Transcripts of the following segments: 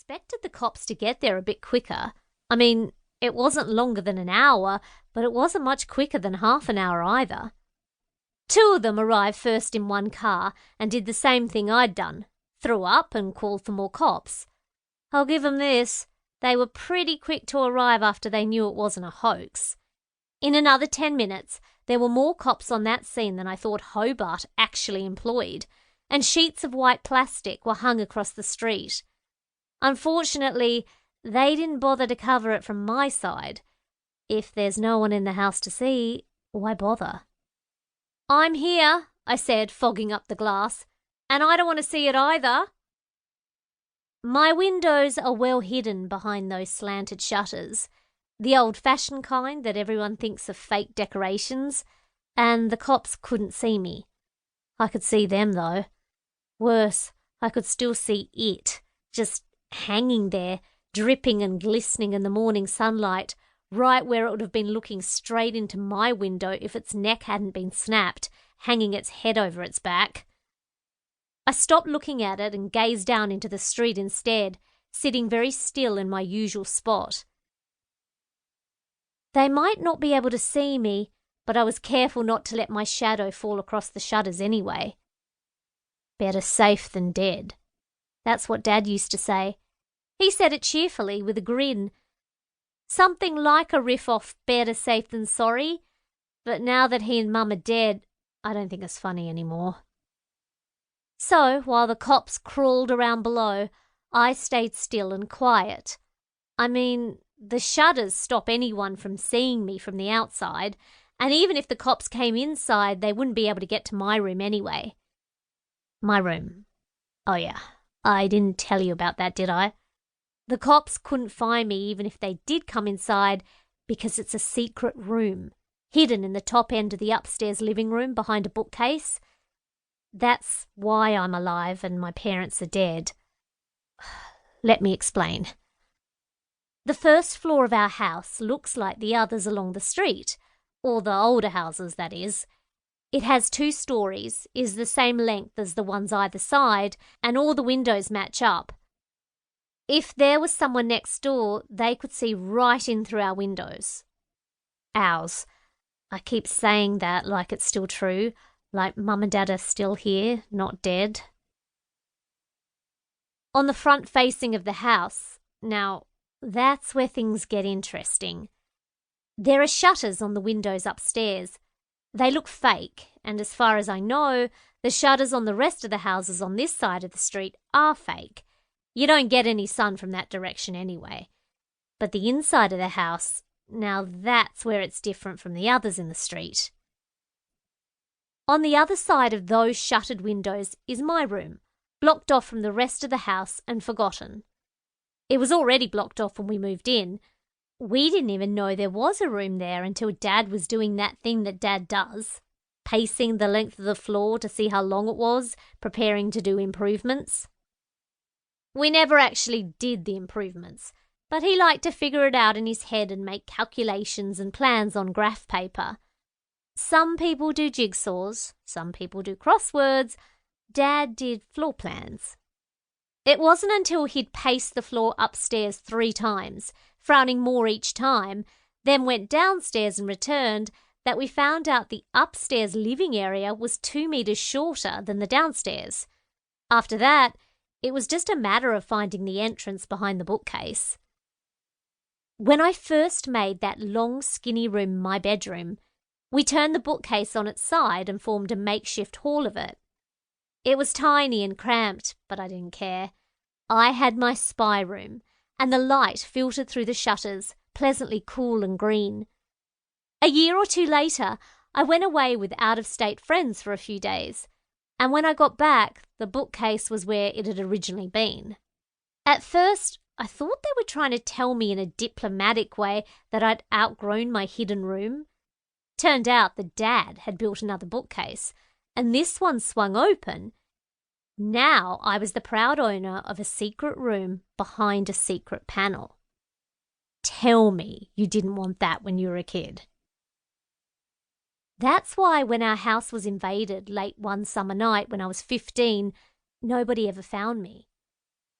expected the cops to get there a bit quicker. I mean, it wasn't longer than an hour, but it wasn't much quicker than half an hour either. 2 of them arrived first in one car and did the same thing I'd done. Threw up and called for more cops. I'll give them this. They were pretty quick to arrive after they knew it wasn't a hoax. In another 10 minutes, there were more cops on that scene than I thought Hobart actually employed, and sheets of white plastic were hung across the street. Unfortunately, they didn't bother to cover it from my side. If there's no one in the house to see, why bother? "I'm here," I said, fogging up the glass, "and I don't want to see it either." My windows are well hidden behind those slanted shutters, the old-fashioned kind that everyone thinks are fake decorations, and the cops couldn't see me. I could see them, though. Worse, I could still see it, just hanging there, dripping and glistening in the morning sunlight, right where it would have been looking straight into my window if its neck hadn't been snapped, hanging its head over its back. I stopped looking at it and gazed down into the street instead, sitting very still in my usual spot. They might not be able to see me, but I was careful not to let my shadow fall across the shutters anyway. Better safe than dead. That's what Dad used to say. He said it cheerfully, with a grin. Something like a riff off Better Safe Than Sorry, but now that he and Mum are dead, I don't think it's funny anymore. So, while the cops crawled around below, I stayed still and quiet. I mean, the shutters stop anyone from seeing me from the outside, and even if the cops came inside, they wouldn't be able to get to my room anyway. My room. Oh yeah, I didn't tell you about that, did I? The cops couldn't find me even if they did come inside because it's a secret room, hidden in the top end of the upstairs living room behind a bookcase. That's why I'm alive and my parents are dead. Let me explain. The first floor of our house looks like the others along the street, or the older houses, that is. It has 2 stories, is the same length as the ones either side, and all the windows match up. If there was someone next door, they could see right in through our windows. Ours. I keep saying that like it's still true, like Mum and Dad are still here, not dead. On the front facing of the house, now that's where things get interesting. There are shutters on the windows upstairs. They look fake, and as far as I know, the shutters on the rest of the houses on this side of the street are fake. You don't get any sun from that direction anyway. But the inside of the house, now that's where it's different from the others in the street. On the other side of those shuttered windows is my room, blocked off from the rest of the house and forgotten. It was already blocked off when we moved in. We didn't even know there was a room there until Dad was doing that thing that Dad does, pacing the length of the floor to see how long it was, preparing to do improvements. We never actually did the improvements, but he liked to figure it out in his head and make calculations and plans on graph paper. Some people do jigsaws, some people do crosswords. Dad did floor plans. It wasn't until he'd paced the floor upstairs 3 times, frowning more each time, then went downstairs and returned, that we found out the upstairs living area was 2 meters shorter than the downstairs. After that, it was just a matter of finding the entrance behind the bookcase. When I first made that long, skinny room my bedroom, we turned the bookcase on its side and formed a makeshift hall of it. It was tiny and cramped, but I didn't care. I had my spy room, and the light filtered through the shutters, pleasantly cool and green. A year or 2 later, I went away with out-of-state friends for a few days, and when I got back, the bookcase was where it had originally been. At first, I thought they were trying to tell me in a diplomatic way that I'd outgrown my hidden room. Turned out that Dad had built another bookcase, and this one swung open. Now I was the proud owner of a secret room behind a secret panel. Tell me you didn't want that when you were a kid. That's why when our house was invaded late one summer night when I was 15, nobody ever found me.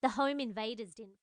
The home invaders didn't